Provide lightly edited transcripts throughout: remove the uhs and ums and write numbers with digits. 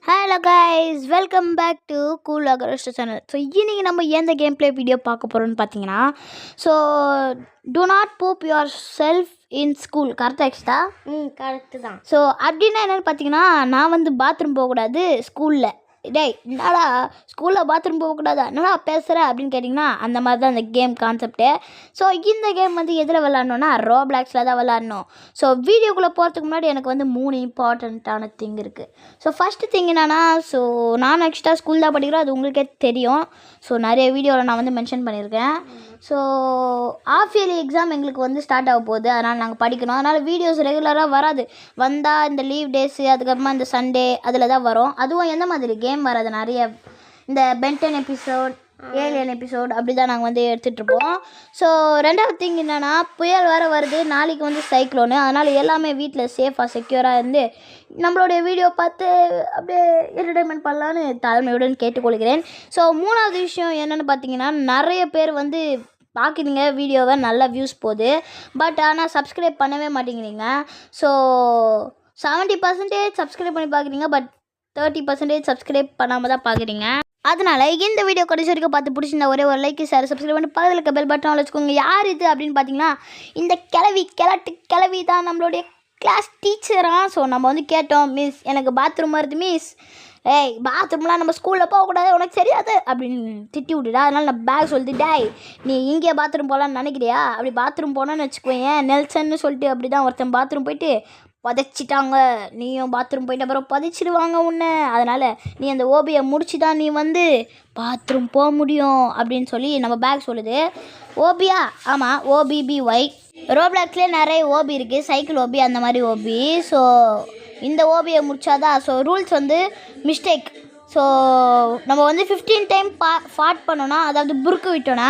Hello guys, welcome back to cool அகரஸ்ட் channel. So இன்றைக்கி நம்ம எந்த கேம் ப்ளே வீடியோ பார்க்க போகிறோம்னு பார்த்தீங்கன்னா, so do not poop yourself in school. கரெக்டாகிடுச்சா? கரெக்டு தான். ஸோ அப்படின்னா என்னென்னு பார்த்தீங்கன்னா, நான் வந்து பாத்ரூம் போகக்கூடாது ஸ்கூலில். டேய் என்னடா ஸ்கூலில் பாத்ரூம் போகக்கூடாதா, என்னடா பேசுகிற அப்படின்னு கேட்டிங்கன்னா, அந்த மாதிரி தான் இந்த கேம் கான்செப்ட்டு. ஸோ இந்த கேம் வந்து எதில் விளாட்ணுன்னா ரோப்ளாக்ஸில் தான் விளாட்ணும். ஸோ வீடியோக்குள்ளே போகிறதுக்கு முன்னாடி எனக்கு வந்து 3 இம்பார்ட்டண்ட்டான திங் இருக்குது. ஸோ ஃபஸ்ட்டு திங் என்னென்னா, ஸோ நான் எக்ஸ்ட்ரா ஸ்கூல் தான் படிக்கிறேன், அது உங்களுக்கே தெரியும். ஸோ நிறைய வீடியோவில் நான் வந்து மென்ஷன் பண்ணியிருக்கேன். ஸோ ஆஃப் இயர்லி எக்ஸாம் எங்களுக்கு வந்து ஸ்டார்ட் ஆக போகுது, அதனால் நாங்கள் படிக்கணும். அதனால் வீடியோஸ் ரெகுலராக வராது. வந்தால் இந்த லீவ் டேஸு, அதுக்கப்புறமா இந்த சண்டே அதில் தான் வரும். அதுவும் எந்த மாதிரி கேம் வராது, நிறைய இந்த பென்டன் எபிசோட், ஏலியன் எபிசோட் அப்படி தான் நாங்கள் வந்து எடுத்துகிட்ருப்போம். ஸோ ரெண்டாவது திங் என்னென்னா, புயல் வேறு வருது, நாளைக்கு வந்து சைக்ளோனு. அதனால் எல்லாமே வீட்டில் சேஃபாக செக்யூராக இருந்து நம்மளுடைய வீடியோ பார்த்து அப்படியே என்டர்டைன்மெண்ட் பண்ணலான்னு தாழ்மையுடன் கேட்டுக்கொள்கிறேன். ஸோ மூணாவது விஷயம் என்னென்னு பார்த்தீங்கன்னா, நிறைய பேர் வந்து பார்க்குறீங்க வீடியோவை, நல்லா வியூஸ் போகுது, பட் ஆனால் சப்ஸ்கிரைப் பண்ணவே மாட்டேங்கிறீங்க. ஸோ 70% சப்ஸ்கிரைப் பண்ணி பார்க்குறீங்க, பட் 30% சப்ஸ்கிரைப் பண்ணாமல் தான் பார்க்குறீங்க. அதனால் இந்த வீடியோ கடைசி வரைக்கும் பார்த்து பிடிச்சிருந்தா ஒரே ஒரு லைக், ஷேர், சப்ஸ்கிரைப் பண்ணி பக்கத்தில் இருக்க பெல் பட்டன் வச்சுக்கோங்க. யார் இது அப்படின்னு பார்த்தீங்கன்னா, இந்த கிளவி தான் நம்மளுடைய கிளாஸ் டீச்சரா. ஸோ நம்ம வந்து கேட்டோம், மிஸ் எனக்கு பாத்ரூம் வருது மிஸ், ஏய் பாத்ரூம்லாம் நம்ம ஸ்கூலில் போகக்கூடாது, உனக்கு தெரியாது அப்படின்னு திட்டி விட்டுடா. அதனால் நான் பேக் சொல்லிட்டு, டேய் நீ இங்கே பாத்ரூம் போகலான்னு நினைக்கிறியா, அப்படி பாத்ரூம் போனான்னு வச்சுக்கோங்க நெல்சன்னு சொல்லிட்டு அப்படி தான் ஒருத்தன் பாத்ரூம் போயிட்டு புதைச்சிட்டாங்க. நீயும் பாத்ரூம் போயிட்டு அப்புறம் புதைச்சிடுவாங்க உன்னை. அதனால் நீ அந்த ஓபியை முடிச்சு தான் நீ வந்து பாத்ரூம் போக முடியும் அப்படின்னு சொல்லி நம்ம பேக் சொல்லுது. ஓபியா? ஆமாம், OBBY. ரோப்ளாக்ஸ்லேயே நிறைய ஓபி இருக்குது, சைக்கிள் ஓபி அந்த மாதிரி ஓபி. ஸோ இந்த ஓபியை முடிச்சாதான். ஸோ ரூல்ஸ் வந்து மிஸ்டேக். ஸோ நம்ம வந்து 15 டைம் ஃபாட் பண்ணோன்னா, அதாவது புருக்கு விட்டோன்னா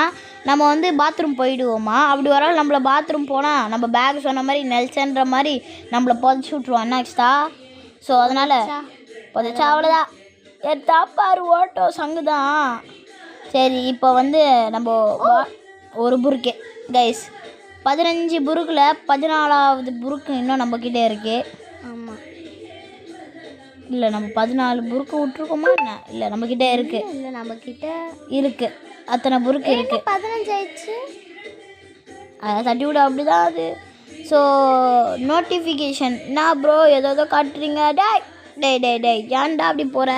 நம்ம வந்து பாத்ரூம் போயிடுவோமா. அப்படி வர நம்மளை பாத்ரூம் போனால் நம்ம பேக் சொன்ன மாதிரி நெல்சன்ற மாதிரி நம்மளை புதைச்சி விட்ருவோம் என்னாச்சுதா. ஸோ அதனால் புதைச்சா அவ்வளோதான், தாப்பாரு ஓட்டோ சங்கு தான். சரி, இப்போ வந்து நம்ம ஒரு புருக்கே கைஸ், 15 புருக்கில் 14வது புருக்கு இன்னும் நம்மக்கிட்டே இருக்குது. ஆமாம், இல்லை நம்ம 14 புருக்கு விட்ருக்கோமா என்ன? இல்லை நம்மக்கிட்ட இருக்குது. இல்லை நம்மக்கிட்ட இருக்குது, அத்தனை புருக்கு இருக்குது. 15 ஆயிடுச்சு, அதை தட்டி விட அப்படி தான் அது. ஸோ நோட்டிஃபிகேஷன் நான் ப்ரோ ஏதோ காட்டுறீங்க. டேய் ஏன்டா அப்படி போகிற,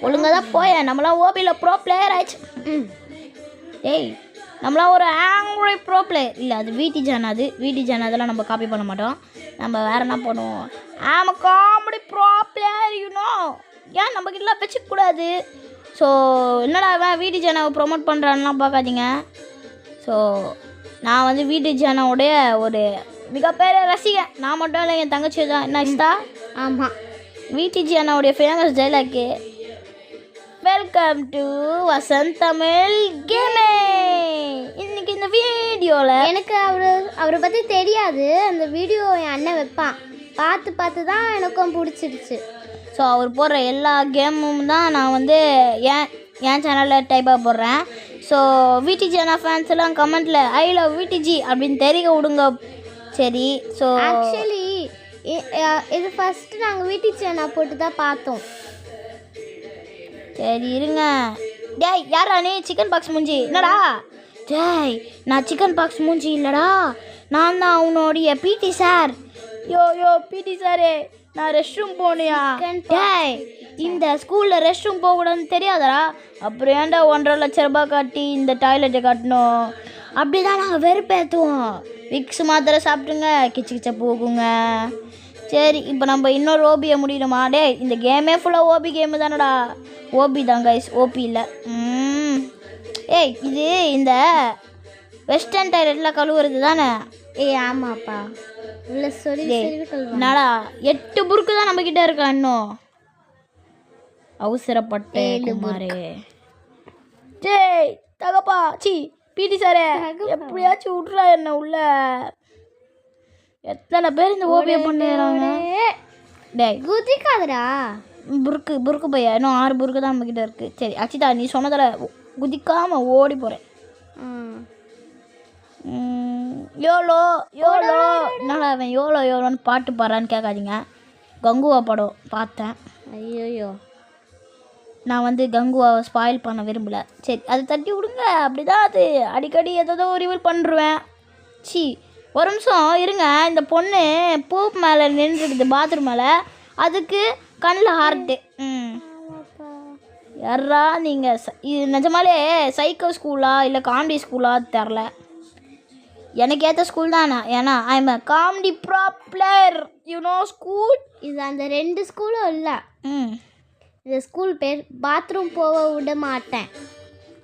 ஒழுங்காக தான் போய. நம்மளாம் ஓபியில் ப்ரோ பிளேயர் ஆயிடுச்சு. டேய் நம்மளாம் ஒரு ஆங்க்ரி ப்ரோ பிளேயர் இல்லை, அது வீட்டி ஜான் அதெல்லாம் நம்ம காப்பி பண்ண மாட்டோம். நம்ம வேறு என்ன பண்ணுவோம், காமெடி ப்ரோ பிளேயர் யூனோ. ஏன் நம்மக்கிட்டலாம் வச்சுக்கூடாது. ஸோ என்னடா அவன் வீட்டி ஜானாவை ப்ரொமோட் பண்ணுறான்லாம் பார்க்காதீங்க. ஸோ நான் வந்து வீட்டி ஜானாவுடைய ஒரு மிகப்பெரிய ரசிகன். நான் மட்டும் இல்லை, என் தங்கச்சி தான். என்ன இஷ்டா? ஆமாம், வீட்டி ஜானாவுடைய famous dialogue, welcome to Vasanth Tamil gaming. இன்னைக்கு இந்த வீடியோவில் எனக்கு அவரை பற்றி தெரியாது. அந்த வீடியோ என் அண்ணன் வைப்பான், பார்த்து தான் எனக்கும் பிடிச்சிருச்சு. ஸோ அவர் போடுற எல்லா கேமும் தான் நான் வந்து என் சேனலில் டைப்பாக போடுறேன். ஸோ வீட்டி ஜானா ஃபேன்ஸ் எல்லாம் கமெண்ட்டில் ஐ லவ் வீட்டிஜி அப்படின்னு தெரிவிக்க விடுங்க. சரி, ஸோ ஆக்சுவலி இது ஃபஸ்ட்டு நாங்கள் வீட்டி ஜானா போட்டு தான் பார்த்தோம். சரி இருங்க. டேய் யாரா நீ, சிக்கன் பாக்ஸ் மூஞ்சி என்னடா? டேய் நான் சிக்கன் பாக்ஸ் மூஞ்சி இல்லைடா, நான் தான் அவனுடைய பிடி சார். யோ பிடி சாரே, நான் ரெஸ்ட் ரூம் போனியா? டேய் இந்த ஸ்கூலில் ரெஸ்ட் ரூம் போகக்கூடாதுன்னு தெரியாதடா, அப்புறம் ஏன்டா 1.5 லட்ச ரூபாய் காட்டி இந்த டாய்லெட்டை கட்டணும். அப்படி தான் நாங்கள் வெறுப்பேற்றுவோம். விக்ஸ் மாத்திரை சாப்பிட்டுங்க, கிச்ச போகுங்க. சரி, இப்போ நம்ம இன்னொரு ஓபியை முடியணுமா? இந்த கேமே ஃபுல்லாக ஓபி கேமு தானடா. ஓபி தான் கைஸ், ஓபி இல்லை. இது இந்த வெஸ்டர்ன் டாய்லெட்டில் கழுவுறது தானே? ஆமாப்பா, இல்லை சொல்லி என்னடா 8 புருக்கு தான் நம்மக்கிட்ட இருக்கா இன்னும். அவசரப்பட்ட குமாரே. டேய் தகப்பா, பிடி சாரே எப்படியாச்சும் விட்றா என்ன உள்ள. எத்தனை பேர் இந்த ஓபியை பண்ணுறாங்க. டேய் குதிக்காதடா, புருக்கு பையா, இன்னும் 6 புருக்கு தான் நம்மக்கிட்ட இருக்குது. சரி அச்சிதா, நீ சொன்னதில் குதிக்காமல் ஓடி போகிறேன். யோலோ என்னடா அவன் யோலோன்னு பாட்டு பாடுறான்னு கேட்காதீங்க. கங்குவா படம் பார்த்தேன். ஐயோ நான் வந்து கங்குவை ஸ்பாயில் பண்ண விரும்பல. சரி அதை தட்டி விடுங்க. அப்படிதான் அது அடிக்கடி ஏதோ ரிவீல் பண்ணுருவேன். ஒரு நிமிஷம் இருங்க. இந்த பொண்ணு பூ மேலே நின்றுடுது பாத்ரூம் மேலே. அதுக்கு கண்ணில் ஹார்ட்டு. யாரா நீங்கள்? இது நிஜமாலே சைக்கோ ஸ்கூலா இல்லை காமெடி ஸ்கூலா தெரில. எனக்கு ஏற்ற ஸ்கூல் தானே. ஏன்னா I am a comedy bro player school. இது அந்த 2 ஸ்கூலும் இல்லை. இந்த ஸ்கூல் பேர் பாத்ரூம் போக விட மாட்டேன்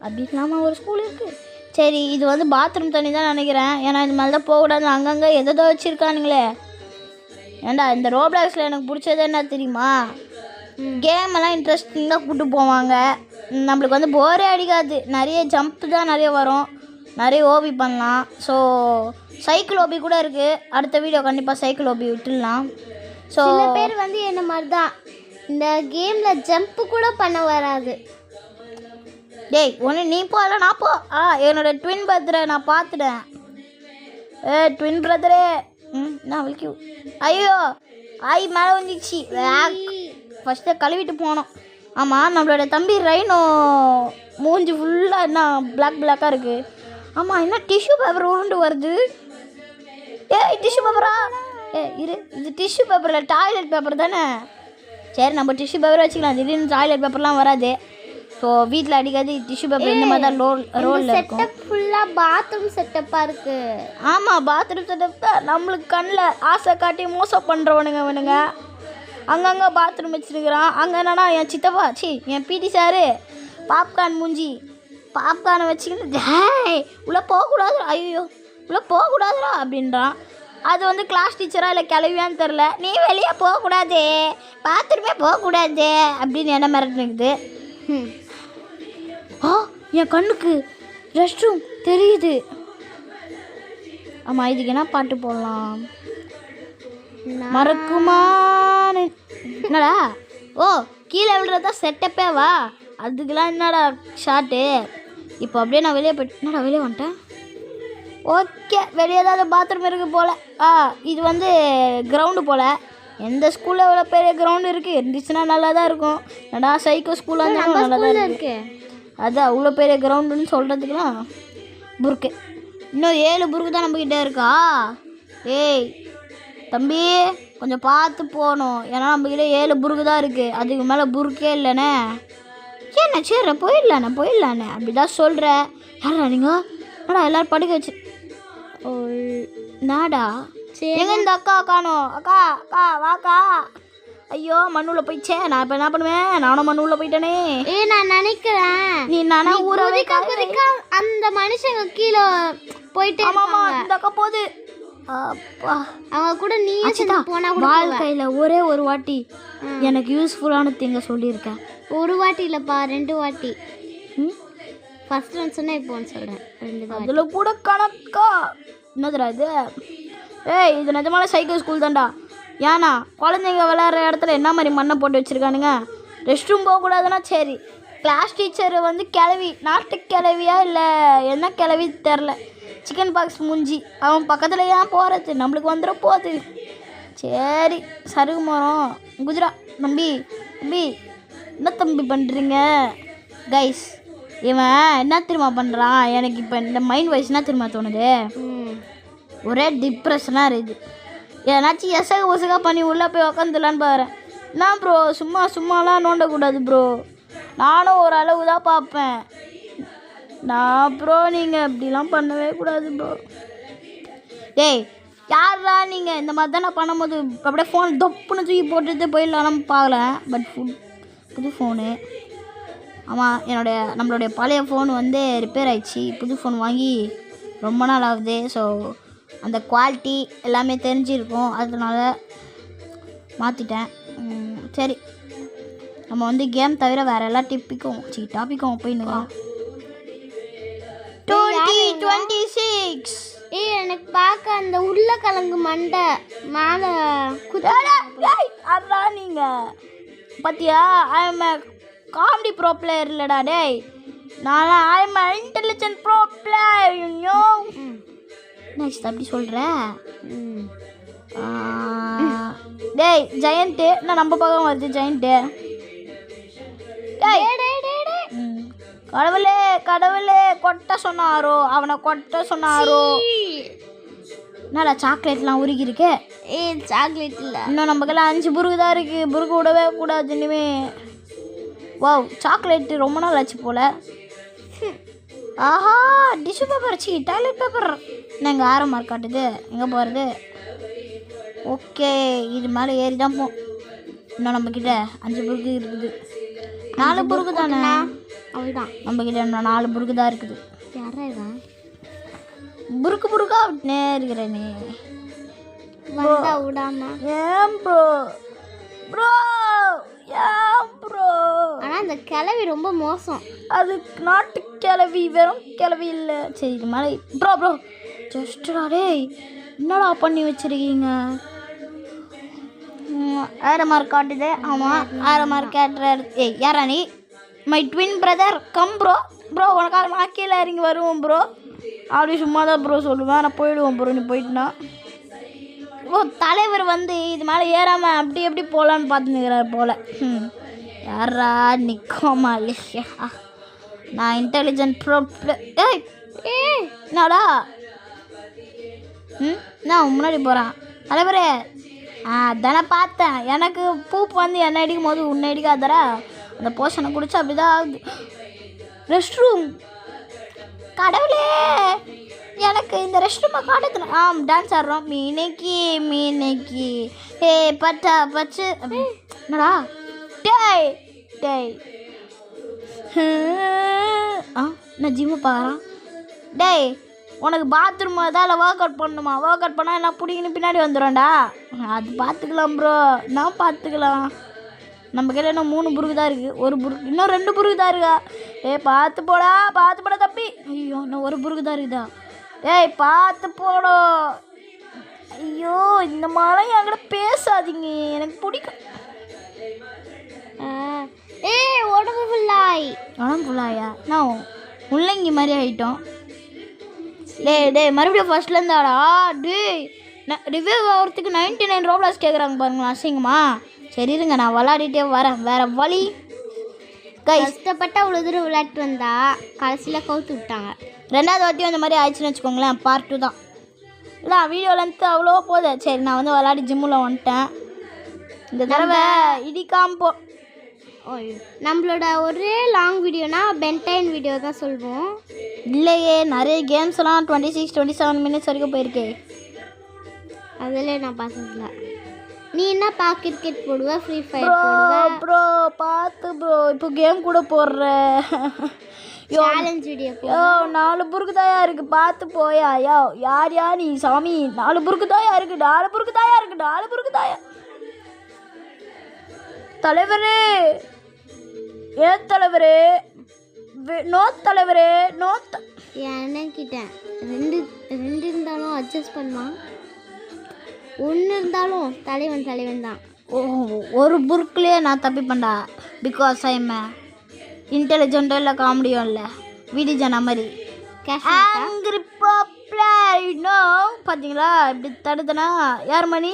அப்படி இல்லாமல் ஒரு ஸ்கூல் இருக்குது. சரி இது வந்து பாத்ரூம் தண்ணி தான் நினைக்கிறேன். ஏன்னா இது மாதிரி தான் போகக்கூடாது. அங்கங்கே எதோ வச்சுருக்கானுங்களே. ஏண்டா இந்த ரோப்ளாக்ஸில் எனக்கு பிடிச்சது என்ன தெரியுமா? கேம் எல்லாம் இன்ட்ரெஸ்டிங்காக கூப்பிட்டு போவாங்க. நம்மளுக்கு வந்து போரே அடிக்காது. நிறைய ஜம்ப்பு தான் நிறைய வரும். நிறைய ஓபி பண்ணலாம். ஸோ சைக்கிள் ஓபி கூட இருக்குது. அடுத்த வீடியோ கண்டிப்பாக சைக்கிள் ஓபி விட்டுடலாம். ஸோ சில பேர் வந்து என்ன மாதிரி தான் இந்த கேமில் ஜம்ப்பு கூட பண்ண வராது. டேய் ஒன்று நீ போ இல்லை நான் போ. என்னோட ட்வின் பிரதரை நான் பார்த்துட்டேன். ட்வின் பிரதரே நான் விழிக்கும். ஐயோ ஆய் மேலே வந்துச்சு. ஃபஸ்ட்டு கழுவிட்டு போனோம். ஆமாம் நம்மளோட தம்பி ரைனோ மூஞ்சி ஃபுல்லாக என்ன பிளாக்காக இருக்குது. ஆமாம் என்ன டிஷ்யூ பேப்பர் உருண்டு வருது. டிஷ்யூ பேப்பரா? இது டிஷ்யூ பேப்பரில் டாய்லெட் பேப்பர் தானே. சரி நம்ம டிஷ்யூ பேப்பர் வச்சுக்கலாம். திடீர்னு டாய்லெட் பேப்பர்லாம் வராது. ஸோ வீட்டில் அடிக்காது டிஷ்யூ பேப்பர் இந்த மாதிரி தான் ரோலில் இருக்கும். செட்டப் ஃபுல்லாக பாத்ரூம் செட்டப்பாக இருக்குது. ஆமாம் பாத்ரூம் செட்டப் தான். நம்மளுக்கு கண்ணில் ஆசை காட்டி மோசம் பண்ணுறவனுங்க அங்கங்கே பாத்ரூம் வச்சுருக்கிறான். அங்கே என்னன்னா என் சித்தப்பா என் பிடி சாரு பாப்கார்ன் மூஞ்சி பாப்கார்னை வச்சுக்கிட்டு உள்ளே போகக்கூடாது. ஐயோ உள்ளே போகக்கூடாதுடா அப்படின்றான். அது வந்து கிளாஸ் டீச்சராக இல்லை கிளவியான்னு தெரில. நீ வெளியே போகக்கூடாது பாத்ரூமே போகக்கூடாது அப்படின்னு என்ன மிரட்டுனுக்குது. என் கண்ணுக்கு ரெஸ்ட் ரூம் தெரியுது. ஆமாம் இதுக்கு என்ன பாட்டு போடலாம்? மறக்குமான்னு என்னடா? கீழே விழுறதா செட்டப்பே வா. அதுக்கெலாம் என்னடா ஷார்ட்டு? இப்போ அப்படியே நான் வெளியே போய்ட்டு என்னடா வெளியே வந்துட்டேன். ஓகே வெளியே ஏதாவது பாத்ரூம் இருக்குது போல். இது வந்து கிரவுண்டு போல். எந்த ஸ்கூலில் எவ்வளோ பெரிய கிரவுண்டு இருக்குது. இருந்துச்சுன்னா நல்லா தான் இருக்கும். என்னடா சைக்கோ ஸ்கூலாக இருந்தாலும் நல்லா தான் இருக்குது. அது அவ்வளோ பெரிய கிரவுண்டுன்னு சொல்கிறதுக்குலாம் புருக்கு. இன்னும் 7 புருக்கு தான் நம்மக்கிட்ட இருக்கா. தம்பி கொஞ்சம் பார்த்து போகணும். ஏன்னா நம்மக்கிட்ட 7 புருக்கு தான் இருக்குது. அதுக்கு மேலே புருக்கே இல்லைண்ணே. சரிண்ணே சரிண்ணே போயிடலாண்ணே அப்படி தான் சொல்கிறேன். யாரா நீங்கள்? என்னடா எல்லோரும் படுக்க வச்சு நாடா எங்க இந்த அக்கா காணோம். அக்கா வாக்கா. ஐயோ மண்ணுள்ள போயிடுச்சே. நான் இப்போ என்ன பண்ணுவேன்? நானும் மண்ணுள்ள போயிட்டேனே. நான் நினைக்கிறேன் நீ நானா ஊரவே அந்த மனுஷங்க கீழே போயிட்டு இந்த அக்கா போகுது. அப்பா அவங்க கூட நீ போனா வாழ்க்கையில் ஒரே ஒரு வாட்டி எனக்கு யூஸ்ஃபுல்லான திங்க சொல்லியிருக்கேன். ஒரு வாட்டி இல்லைப்பா 2 வாட்டி. ஃபர்ஸ்ட் ஒன் சொன்னேன் இப்போ ஒன்று சொல்கிறேன். 2 தான். அதில் கூட கணக்கா என்னதுடா இது? இது நிஜமான சைக்கோ ஸ்கூல் தான்டா. ஏன்னா குழந்தைங்க விளையாடுற இடத்துல என்ன மாதிரி மண்ணை போட்டு வச்சுருக்கானுங்க. ரெஸ்ட் ரூம் போகக்கூடாதுன்னா சரி. கிளாஸ் டீச்சர் வந்து கிளவி நாட்டு கிளவியா இல்லை என்ன கிளவி தெரில. சிக்கன் பாக்ஸ் மூஞ்சி அவன் பக்கத்தில் ஏன் போகிறது? நம்மளுக்கு வந்துட போகுது. சரி சருகு மரம் குஜரா. தம்பி என்ன தம்பி பண்ணுறீங்க கைஸ்? இவன் என்ன தெரியுமா பண்ணுறான்? எனக்கு இப்போ இந்த மைண்ட் வாய்ஸ் என்ன தெரியுமா தோணுது? ஒரே டிப்ரெஷனாக இருக்குது. ஏன்னாச்சும் ஒசகா பண்ணி உள்ளே போய் உக்காந்துலான்னு பாருறேன். நான் ப்ரோ சும்மாலாம் நோண்டக்கூடாது ப்ரோ. நானும் ஒரு அளவு தான் பார்ப்பேன். நான் ப்ரோ நீங்கள் இப்படிலாம் பண்ணவே கூடாது ப்ரோ. யாரா நீங்கள்? இந்த மாதிரி தான் நான் பண்ணும்போது அப்படியே ஃபோன் தொப்புன்னு தூக்கி போட்டுட்டு போயிடலாம் பார்க்கல. பட் புது ஃபோனு. ஆமாம் நம்மளுடைய பழைய ஃபோன் வந்து ரிப்பேர் ஆயிடுச்சு. புது ஃபோன் வாங்கி ரொம்ப நாள் ஆகுது. ஸோ அந்த குவாலிட்டி எல்லாமே தெரிஞ்சிருக்கும். அதனால மாற்றிட்டேன். சரி நம்ம வந்து கேம் தவிர வேறு எல்லா டாப்பிக்கும் போயிடலாம். 2026 எனக்கு பார்க்க அந்த உருளைக்கிழங்கு மண்டை மேலே அதான் நீங்கள் பார்த்தியா? I am a comedy bro player இல்லைடா டேய். நான் I am a intelligent bro player. Next அப்படி சொல்கிறேன். டேய் ஜெயண்ட்டு நான் நம்ம பக்கம் வருது. ஜெயண்ட்டு கடவுளே கடவுளே கொட்ட சொன்னாரோ, அவனை கொட்ட சொன்னாரோ. என்னடா சாக்லேட்லாம் உருகி இருக்கு? சாக்லேட் இல்லை, இன்னும் நமக்கெல்லாம் 5 புருக்கு தான் இருக்குது. புருக்கு விடவே கூடாது இனிமே. வாவ், சாக்லேட்டு ரொம்ப நாள் ஆச்சு போல். ஆஹா, டிஷ்யூ பேப்பர், டாய்லெட் பேப்பர். என்ன எங்கள் ஆரம் மார்க் காட்டுது, எங்கே போகிறது? ஓகே, இது மேலே ஏறி தான் போ. இன்னும் நம்மக்கிட்ட 5 புருக்கு இருக்குது. 4 புருக்கு தானே? அவ்வளோதான், நம்மக்கிட்ட இன்னும் 4 புருக்கு தான் இருக்குது. யாரா இவன்? புருக்கு புருக்கா விட்டுனே இருக்கிறேனே. வந்தா விடாம. ஏன் ப்ரோ ப்ரோ, ஏன் ப்ரோ? ஆனால் அந்த கிளவி ரொம்ப மோசம். அது நாட்டு கிளவி, வெறும் கிளவி இல்லை. சரி, இது மேலே ப்ரோ ப்ரோ ஜஸ்டா டேய், என்னடா பண்ணி வச்சுருக்கீங்க? ஆர மார்க் காட்டுது. ஆமாம், ஆர மார்க் கேட்டுறாரு. ஏய் யாரா நீ? My twin brother come bro. Bro உனக்காக நான் கீழே இறங்கி வருவோம் ப்ரோ. அப்படி சும்மா தான் ப்ரோ சொல்லுவேன், நான் போயிடுவோம் ப்ரோ நீ போயிட்டுனா. ஓ, தலைவர் வந்து இது மேலே ஏறாமல் அப்படி எப்படி போகலான்னு பார்த்துன்னுக்கிறார் போல். யாரா நிற்கோமா இல்லையா? நான் இன்டெலிஜென்ட் ப்ரோ. ஏய் என்னடா? நான் முன்னாடி போகிறேன் தலைவரே. தானே பார்த்தேன், எனக்கு பூப்பு வந்து என்ன அடிக்கும் போது உன்னை அடிக்காதரா. அந்த போஷனை குடிச்சா அப்படிதான் ஆகுது. ரெஸ்ட் ரூம், கடவுளே எனக்கு இந்த ரெஸ்ட் ரூமை காட்டுது. டான்ஸ் ஆடுறோம். மீனைக்கு மீனைக்கு ஏ பட்டா பச்சு. என்னடா டேய் டேய், நான் ஜிம்மு பார்க்குறான். டேய் உனக்கு பாத்ரூம் தான் இல்லை ஒர்க் அவுட் பண்ணணுமா? ஒர்க் அவுட் பண்ணால் என்ன பிடிக்கணும் பின்னாடி வந்துடும்டா. அது பார்த்துக்கலாம் ப்ரோ, நான் பார்த்துக்கலாம். நம்ம கையில் இன்னும் 3 புருக்கு தான் இருக்குது. ஒரு புருக்கு, இன்னும் 2 புருக்கு தான் இருக்கா. பார்த்து போடா தம்பி. ஐயோ, இன்னும் 1 புருக்கு தான் இருக்குதா? பார்த்து போடும். ஐயோ, இந்த மாதிரி என்கிட்ட பேசாதீங்க, எனக்கு பிடிக்கும். உடம்பு ஃபுல்லாயா? நான் முள்ளங்கி மாதிரி ஆகிட்டோம். டேய் மறுபடியும் ஃபர்ஸ்ட்லேருந்தாடா. டேய் ரிவ்யூ ஆகிறதுக்கு 99 ரோப்ளாஸ் கேட்குறாங்க பாருங்களா, அசிங்கமா. சரி இருங்க, நான் விளாடிட்டே வரேன், வேறு வழி. கஷ்டப்பட்டு அவ்வளோ தூரம் விளையாட்டு வந்தா கடைசியில் கவுத்து விட்டாங்க. 2வது வாட்டியும் அந்த மாதிரி ஆயிடுச்சுன்னு வச்சுக்கோங்களேன். பார்ட் 2 தான். இல்லை வீடியோ லென்த்து அவ்வளோ போகுது. சரி, நான் வந்து விளாடி ஜிம்மில் வந்துட்டேன். இந்த தடவை இடிக்காம போ. நம்மளோட ஒரே லாங் வீடியோனா பென்டைன் வீடியோ தான் சொல்வோம். இல்லையே, நிறைய கேம்ஸ் எல்லாம் 26-27 மினிட்ஸ் வரைக்கும் போயிருக்கே. அதில் நான் பார்த்ததில்ல. நீ என்னப்பா கிரிக்கெட் போடுவ, ஃப்ரீ ஃபயர் போடுவ? ப்ரோ பார்த்து ப்ரோ, இப்போ கேம் கூட போடுற சேலஞ்ச் வீடியோ. 4 புருக்கு தாயா இருக்கு, பார்த்து போயா. யார் நீ சாமி? 4 புருக்கு தாயா இருக்கு, 4 புருக்கு தாயா இருக்கு, 4 புருக்கு தாயா. தலைவரே, ஏன் தலைவரே? நோ தலைவரே, நோ. என்னக்கிட்டேன் 2 இருந்தாலும் அட்ஜஸ்ட் பண்ணுவான், 1 இருந்தாலும் தலைவன் தான். ஒரு புருக்குலேயே நான் தப்பிப்பேன்டா. பிகாஸ் ஐ எம் இன்டெலிஜென்ட்டும் இல்லை, காமெடியும் இல்லை, விடிஜனா மாதிரி. ஆங்கிரி பாப்புலர் பார்த்தீங்களா? இப்படி தடுத்தனா யார் மணி?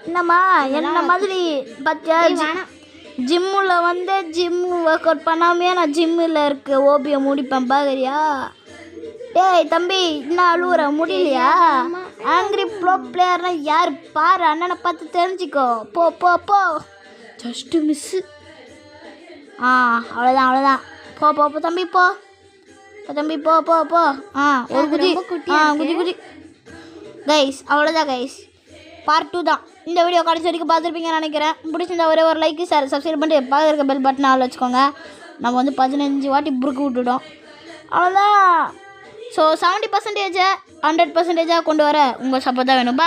என்னம்மா என்ன மாதிரி பார்த்தியா? ஜிம்மில் வந்து ஜிம் ஒர்க் அவுட் பண்ணாமே நான் ஜிம்மில் இருக்க ஓபியை முடிப்பேன் பார்க்குறியா? டேய் தம்பி, என்ன அழுவுற? முடியலையா? ஆங்கிரி ப்ரோ பிளேயர்னா யார் பாரு, அண்ணனை பார்த்து தெரிஞ்சுக்கோ. போ போ போ, ஜஸ்ட்டு மிஸ்ஸு. அவ்வளோதான். போ தம்பி, போ தம்பி, போ போ போ. ஒரு குதி, குதி. கைஸ் அவ்வளோதான் கைஸ், பார்ட் 2 தான். இந்த வீடியோ கடைசி வரைக்கும் பார்த்துருப்பீங்கன்னு நினைக்கிறேன். பிடிச்சிருந்தா ஒரே ஒரு லைக், சார் சப்ஸ்கிரைப் பண்ணிட்டு பக்கத்தில் இருக்க பெல் பட்டன் ஆள் வச்சுக்கோங்க. நம்ம வந்து 15 வாட்டி புருக்கு விட்டுட்டோம். அவ்வளோதான். ஸோ 70% 100% கொண்டு வர உங்கள் சப்போர்ட் தான் வேணும்.